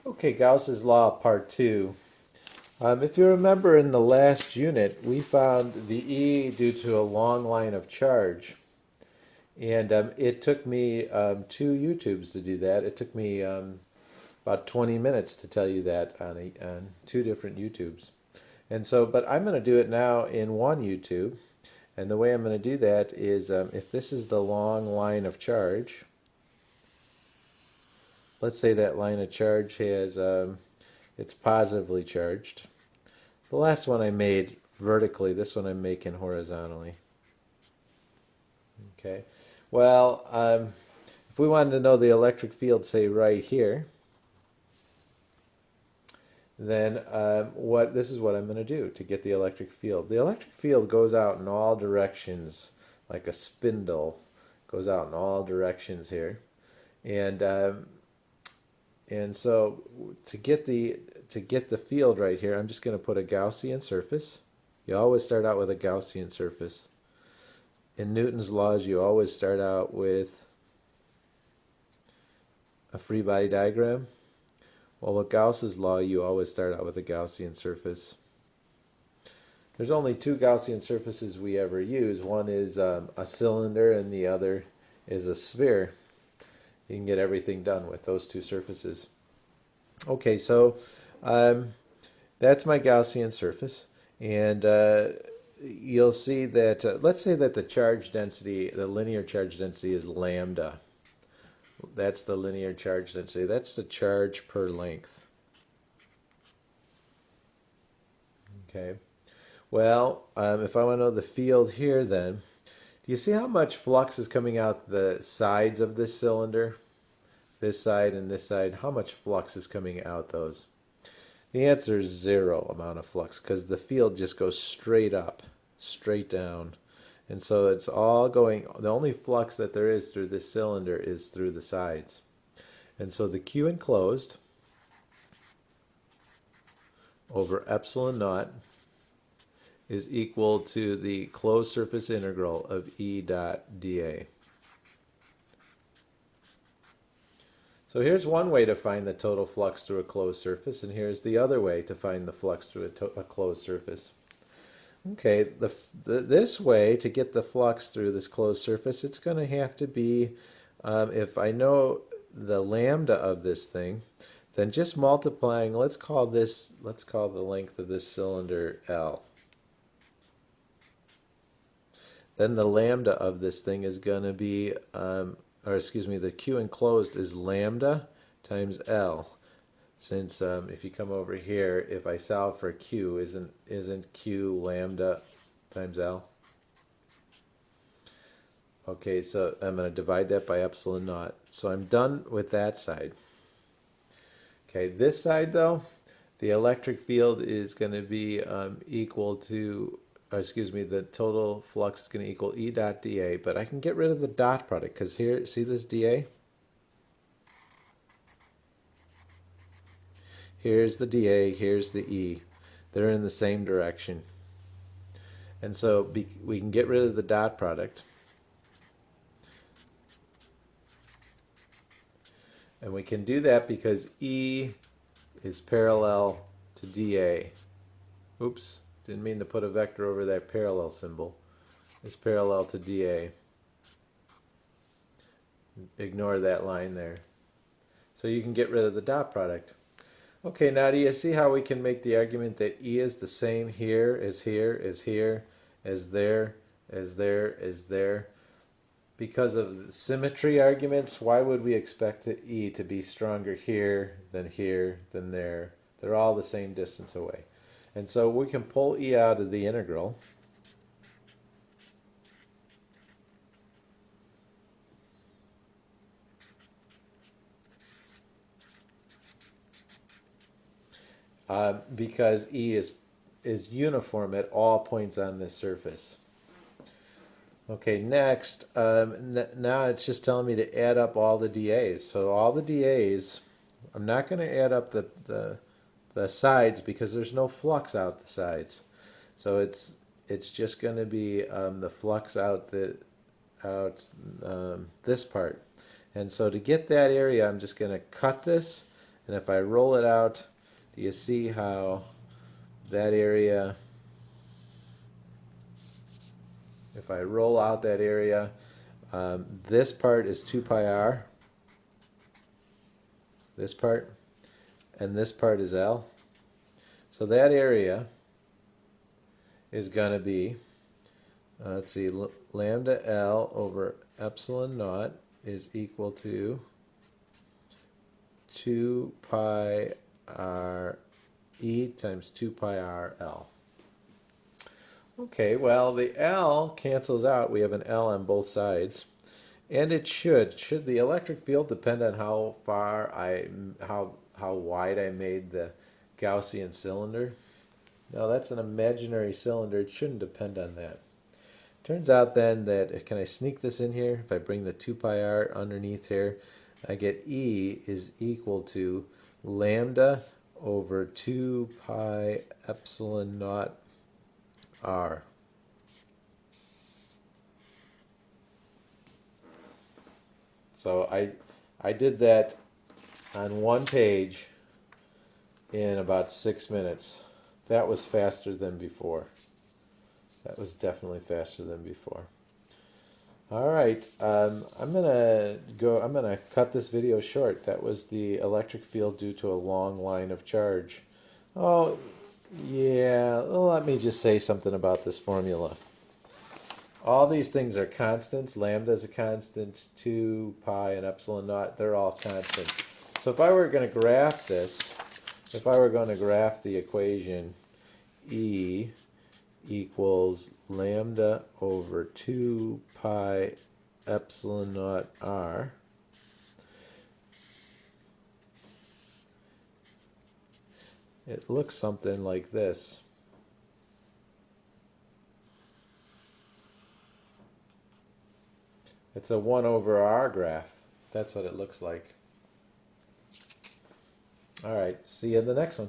Okay, Gauss's law, part two. If you remember in the last unit, we found the E due to a long line of charge. And it took me two YouTubes to do that. It took me about 20 minutes to tell you that on two different YouTubes. And so, but I'm going to do it now in one YouTube. And the way I'm going to do that is if this is the long line of charge, let's say that line of charge has, it's positively charged. The last one I made vertically, this one I'm making horizontally. Okay. Well, if we wanted to know the electric field, say right here, then this is what I'm going to do to get the electric field. The electric field goes out in all directions, like a spindle, goes out in all directions here, and so to get the field right here, I'm just going to put a Gaussian surface. You always start out with a Gaussian surface. In Newton's laws, you always start out with a free body diagram. Well, with Gauss's law, you always start out with a Gaussian surface. There's only two Gaussian surfaces we ever use. One is a cylinder and the other is a sphere. You can get everything done with those two surfaces. Okay, so that's my Gaussian surface. And you'll see that, let's say that the charge density, the linear charge density is lambda. That's the linear charge density. That's the charge per length. Okay. Well, if I want to know the field here then, do you see how much flux is coming out the sides of this cylinder? This side and this side. How much flux is coming out those? The answer is zero amount of flux because the field just goes straight up, straight down. And so it's all going, the only flux that there is through this cylinder is through the sides. And so the Q enclosed over epsilon naught is equal to the closed surface integral of E dot dA. So here's one way to find the total flux through a closed surface, and here's the other way to find the flux through a closed surface. Okay, this way, to get the flux through this closed surface, it's going to have to be, if I know the lambda of this thing, then just multiplying, let's call the length of this cylinder L. Then the lambda of this thing is going to be, the Q enclosed is lambda times L. Since if you come over here, if I solve for Q, isn't Q lambda times L? Okay, so I'm going to divide that by epsilon naught. So I'm done with that side. Okay, this side though, the electric field is going to be equal to, the total flux is going to equal E dot dA, but I can get rid of the dot product because here, see this dA? Here's the dA, here's the E. They're in the same direction. And so we can get rid of the dot product. And we can do that because E is parallel to dA. Oops, didn't mean to put a vector over that parallel symbol. It's parallel to dA. Ignore that line there. So you can get rid of the dot product. Okay, now do you see how we can make the argument that E is the same here, as here, as here, as there, as there, as there? Because of the symmetry arguments, why would we expect E to be stronger here than there? They're all the same distance away. And so we can pull E out of the integral. Because E is uniform at all points on this surface. Okay, next, now it's just telling me to add up all the dAs. So all the dAs, I'm not going to add up the sides because there's no flux out the sides. So it's just going to be the flux out this part. And so to get that area, I'm just going to cut this, And if I roll it out, do you see how that area, if I roll out that area, this part is 2 pi r, this part, and this part is L. So that area is going to be, let's see, lambda L over epsilon naught is equal to 2 pi r E times 2 pi r L. Okay, well, the L cancels out. We have an L on both sides. And it should. Should the electric field depend on how far how wide I made the Gaussian cylinder? No, that's an imaginary cylinder. It shouldn't depend on that. Turns out then that, can I sneak this in here? If I bring the 2 pi r underneath here, I get E is equal to lambda over 2 pi epsilon naught r. So I did that on one page in about 6 minutes. That was faster than before. That was definitely faster than before. All right, I'm gonna cut this video short. That was the electric field due to a long line of charge. Oh, yeah, well, let me just say something about this formula. All these things are constants. Lambda is a constant, 2 pi and epsilon naught, they're all constants. So if I were going to graph this, if I were going to graph the equation E equals lambda over 2 pi epsilon naught r, it looks something like this. It's a 1 over r graph. That's what it looks like. All right, see you in the next one.